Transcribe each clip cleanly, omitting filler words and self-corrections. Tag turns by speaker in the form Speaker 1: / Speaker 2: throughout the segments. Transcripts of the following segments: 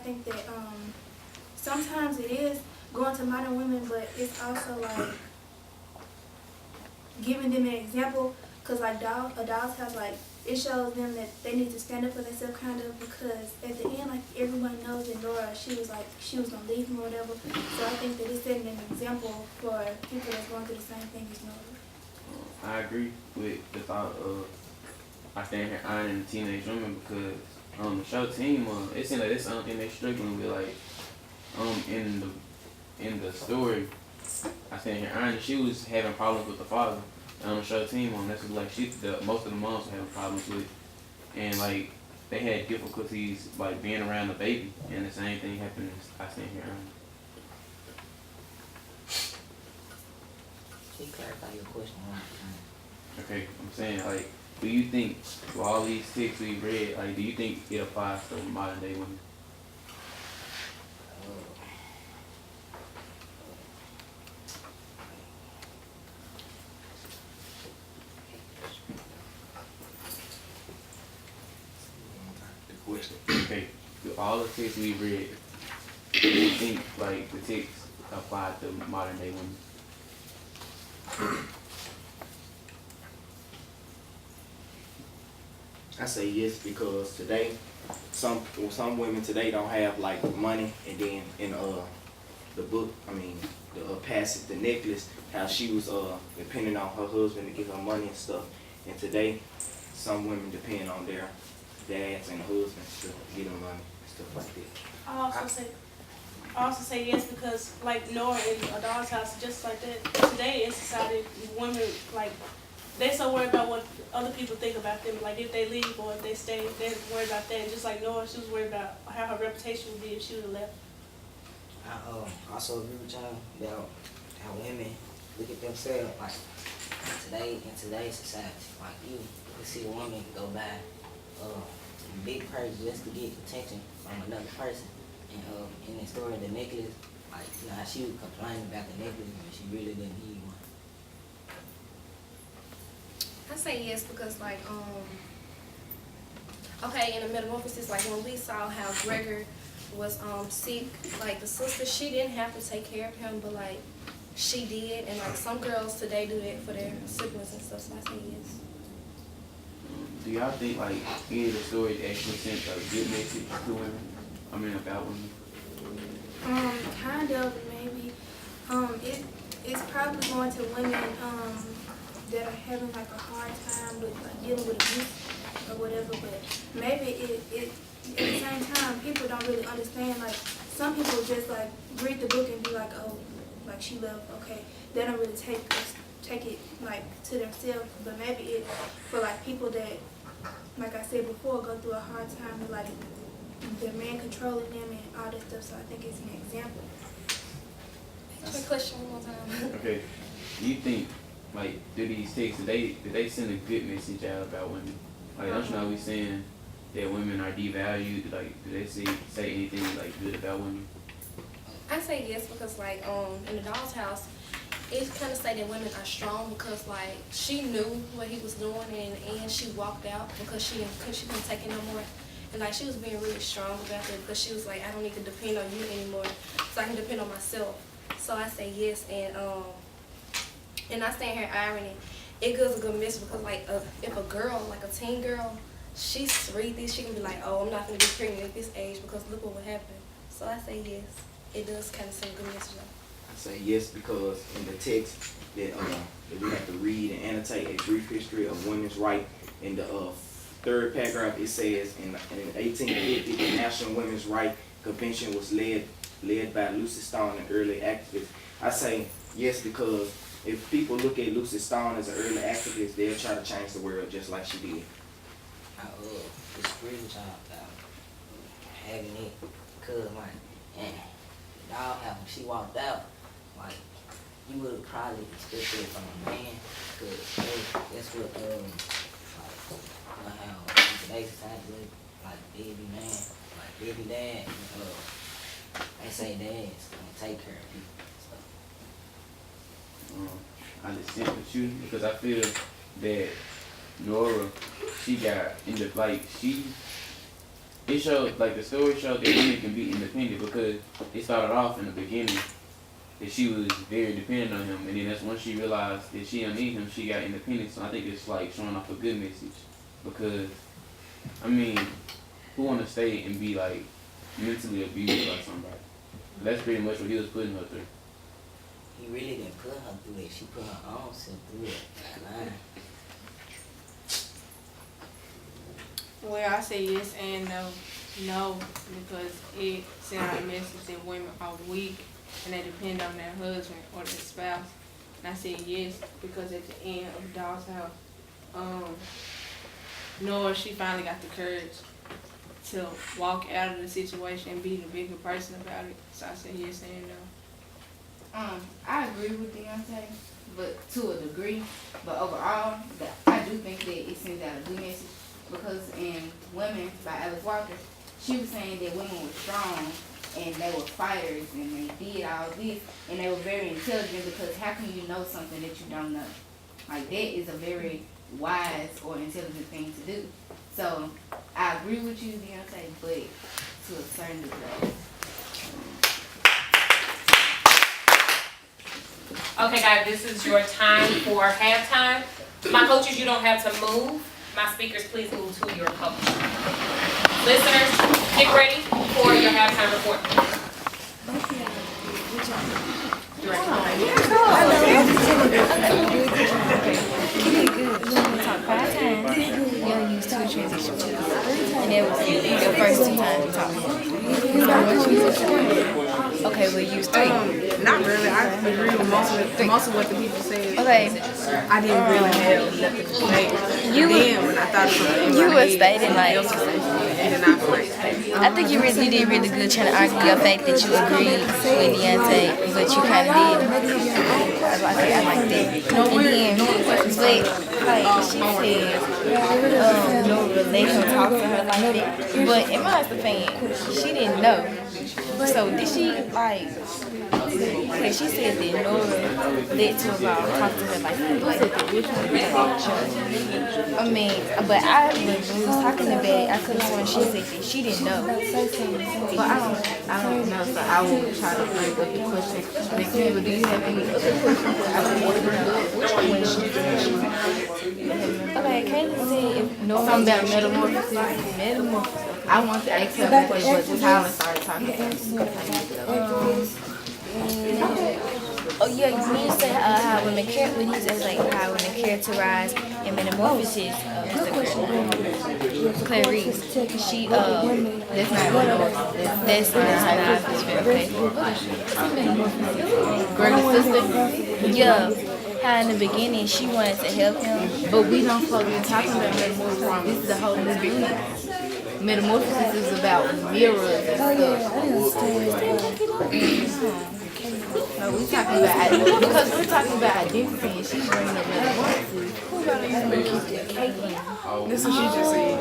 Speaker 1: think that sometimes it is going to modern women, but it's also like giving them an example, because like adults have like, it shows them that they need to stand up for themselves kind of, because at the end like everyone knows that Nora, she was gonna leave him or whatever. So I think that it's setting an example for people that's going through the same thing as Nora.
Speaker 2: I agree with the thought of I stand here ironing the teenage women, because the show team, it seems like that's something they struggling with, like in the story. I stand here ironing, she was having problems with the father. And on the show team, that's what, like most of the moms were having problems with, and like they had difficulties like being around the baby, and the same thing happened. I stand here ironing.
Speaker 3: Can you clarify your question one more time?
Speaker 2: Okay, I'm saying, like, do you think, with all these texts we read, like, do you think it applies to modern day women?
Speaker 3: The question.
Speaker 2: Okay, with all the texts we read, do you think, like, the texts apply to modern day women?
Speaker 4: I say yes, because today, some women today don't have like money, and then in the book, the passage, the necklace, how she was depending on her husband to give her money and stuff. And today, some women depend on their dads and husbands to give them money and stuff like that.
Speaker 5: I also say yes, because like Nora in a dog's house, just like that. Today in society, women like they so worried about what other people think about them. Like if they leave or if they stay, they're worried about that. And just like Nora, she was worried about how her reputation would be if she would have left.
Speaker 3: I also agree with y'all about how women look at themselves. Like in today's society, like you see a woman go buy big purse just to get attention from another person. And in the story of the necklace, like you know how she would complain about the necklace when she really didn't need one.
Speaker 6: I say yes because like okay, in the metamorphosis, like when we saw how Gregor was sick, like the sister, she didn't have to take care of him, but like she did, and like some girls today do that for their siblings and stuff. So I say yes.
Speaker 2: Do y'all think like any of the stories actually sent a good message to women? About women?
Speaker 1: Kind of, maybe. It's probably going to women that are having like a hard time with like dealing with abuse or whatever, but maybe it at the same time people don't really understand. Like some people just like read the book and be like, oh, like she left, okay. They don't really take it like to themselves, but maybe it for like people that, like I said before, go through a hard time with like the man controlling them and all that stuff. So I think it's an example.
Speaker 6: Quick question one more time.
Speaker 2: Okay. Do you think, like, through these texts, did they send a good message out about women? Like, don't you know we saying that women are devalued? Like, do they say anything like good about women?
Speaker 6: I say yes because like in the doll's house, it kind of say that women are strong because like she knew what he was doing and she walked out because she couldn't take it no more. And like she was being really strong about it because she was like, I don't need to depend on you anymore, so I can depend on myself. So I say yes, and I stand here ironing. It gives a good message because like if a girl, like a teen girl, she read this, she can be like, oh, I'm not gonna be pregnant at this age because look what would happen. So I say yes. It does kind of send a good message out.
Speaker 4: I say yes because in the text that we have to read and annotate a brief history of women's rights, in the third paragraph it says in 1850 the National Women's Rights Convention was led by Lucy Stone, an early activist. I say yes because if people look at Lucy Stone as an early activist, they'll try to change the world just like she did.
Speaker 3: I disagree with y'all about having it because like dog house, when she walked out, like you would have probably expected it from a man, because that's what like you know how in today's society look like baby man, like baby dad. They say dads don't take care of people and stuff.
Speaker 2: I understand with you because I feel that Nora, she got in the like she it showed, like the story showed that women can be independent because it started off in the beginning that she was very dependent on him, and then that's when she realized that she don't need him, she got independent. So I think it's like showing off a good message because, I mean, who want to stay and be like mentally abused by somebody? That's pretty much what he was putting her through.
Speaker 3: He really didn't put her through it. She put her own self through it. Man.
Speaker 1: Well, I say yes and no. No, because it sent out a message that women are weak and they depend on their husband or their spouse. And I said yes because at the end of Dog's House, Nora, she finally got the courage to walk out of the situation and be the bigger person about it. So I said yes and no.
Speaker 7: I agree with Deontay, but to a degree. But overall, I do think that it sends out a good message because in Women by Alice Walker, she was saying that women were strong and they were fighters and they did all this and they were very intelligent because how can you know something that you don't know? Like that is a very wise or intelligent thing to do. So I agree with you, Deontay, but to a certain degree.
Speaker 8: Okay, guys, this is your time for halftime. My coaches, you don't have to move. My speakers, please move to your coach. Listeners, get ready for your halftime report.
Speaker 6: Talk 5 times. You'll use 2 transition words. And then your first 2 times you talk. Okay, we'll use 3.
Speaker 9: Not really. I agree with most of what the people said.
Speaker 6: Okay.
Speaker 9: I didn't really have nothing to say.
Speaker 6: You
Speaker 9: Then when I thought of something,
Speaker 6: you were stating like,
Speaker 9: and then I was like,
Speaker 6: I think you did really good trying to argue your fact that you agreed with Deontay, but you kind of did. I like that. And then, but like she said, Nora let him talk to her like that. But in my opinion, she didn't know. So did she like? Okay, she said that Nora let Tuval talk to her like that. Like, I mean, but when we was talking about it, I could have sworn she said that she didn't know.
Speaker 7: But I don't know, so I will try to bring up the question. Nicole, do you have any other questions?
Speaker 6: Okay, Kayla said if Nora
Speaker 7: Something about metamorphosis. I want to ask her that question, but Tyler started talking about it.
Speaker 6: oh yeah, when you say how women when he says like how women characterize and metamorphosis, Clarice, she
Speaker 7: That's not metamorphosis.
Speaker 6: that's okay.
Speaker 7: Greg's sister?
Speaker 6: Yeah, how in the beginning she wanted to help him.
Speaker 7: But we don't supposed to be talking about metamorphosis. This is a whole new business. Metamorphosis is about mirrors and stuff. No, we're talking about because we're talking about identity and she's bringing up metamorphosis.
Speaker 9: this is what she just said.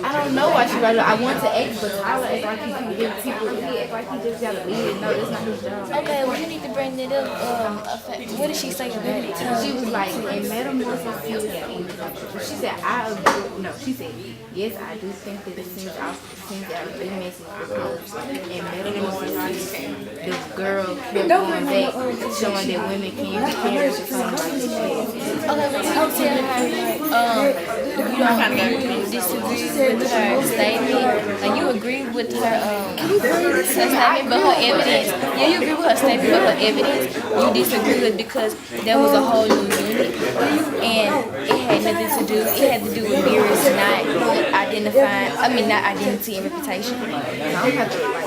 Speaker 7: I don't know why she brought it up. I want to ask, but Tyler acts like he act like he just gotta leave it. No, that's not his job.
Speaker 6: Okay, well you need to bring it up. What did she say about it?
Speaker 7: She was like, in metamorphosis, she said, I agree. No, she said, yes, I do think that it sends out a big message because in metamorphosis, the girl kept going back, showing that women can use care for something like that.
Speaker 6: Okay, but I'll tell her, you don't disagree with her statement, and you agree with her statement, but her evidence, yeah, you agree with her statement, but her evidence, you disagree with because there was a whole new unit, and it had nothing to do, it had to do with mirrors, not identity and reputation.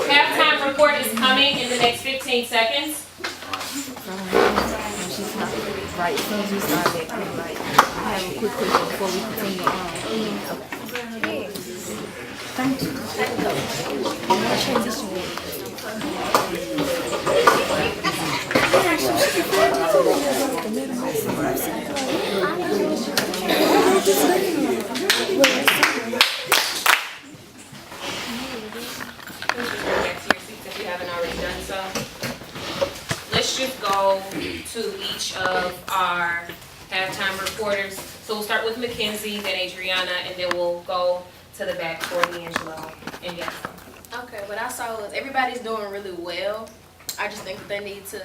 Speaker 8: Halftime report is coming in the next 15 seconds.
Speaker 7: Right, as soon as we start that, like, I have a quick question before we continue on.
Speaker 6: Okay.
Speaker 7: Thank you.
Speaker 6: Transition.
Speaker 8: If you haven't already done so. Let's just go to each of our halftime reporters. So So we'll start with Mackenzie, then Adriana, and then we'll go to the back for D'Angelo and yes.
Speaker 6: Okay, what I saw was everybody's doing really well. I just think that they need to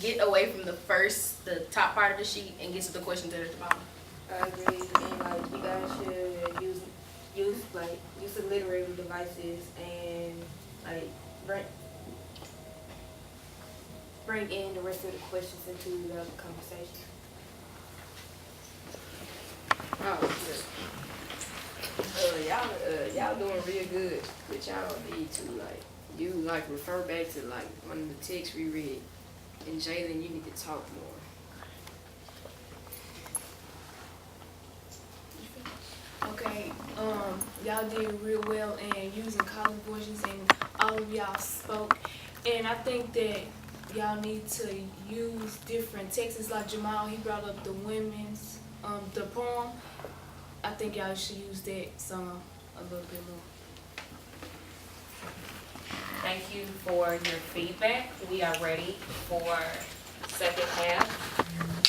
Speaker 6: get away from the top part of the sheet and get to the questions that are at the bottom.
Speaker 1: I agree, and like you guys should use some literary devices and like bring in the rest of the questions into the conversation.
Speaker 9: Y'all doing real good, but y'all need to like refer back to like one of the texts we read. And Jalen, you need to talk more.
Speaker 1: Okay, y'all did real well in using college voices and all of y'all spoke. And I think that y'all need to use different texts like Jamal, he brought up the women's, the poem. I think y'all should use that a little bit more.
Speaker 8: Thank you for your feedback. We are ready for second half.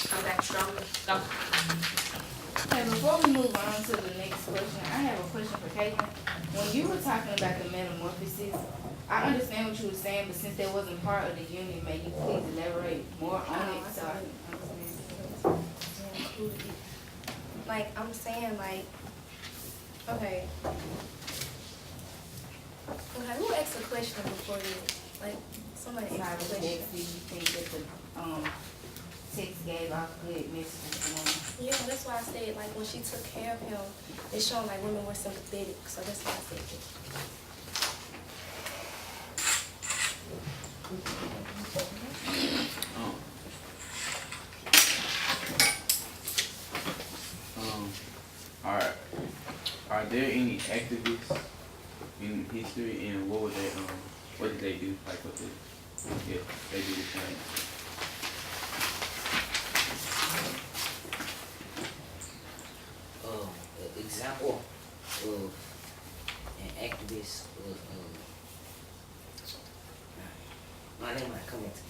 Speaker 8: Come back stronger. Go.
Speaker 7: Okay, before we move on to the next question, I have a question for Caitlin. When you were talking about the metamorphosis, I understand what you were saying, but since that wasn't part of the union, may you please elaborate more on it so I can understand.
Speaker 6: Like, I'm saying, like, okay. Okay, who asked a question before you? Like, somebody asked a
Speaker 7: Do
Speaker 6: question.
Speaker 7: you think that the text gave off good messages to women?
Speaker 6: Yeah, that's why I said, like, when she took care of him, it's showing like women were sympathetic, so that's why I said that.
Speaker 2: Are there any activists in history, and what did they do? Like, what did they do the same?
Speaker 3: An example of an activist was my name might come into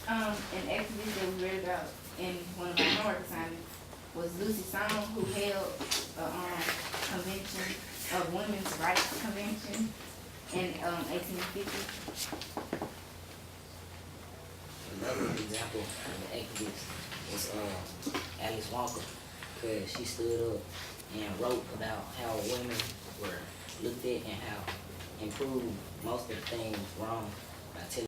Speaker 7: An activist that we read about in one of my homework assignments was Lucy Song, who held a convention, a women's rights convention in 1850.
Speaker 3: Another example of an activist was Alice Walker, because she stood up and wrote about how women were looked at and how improved most of the things wrong by telling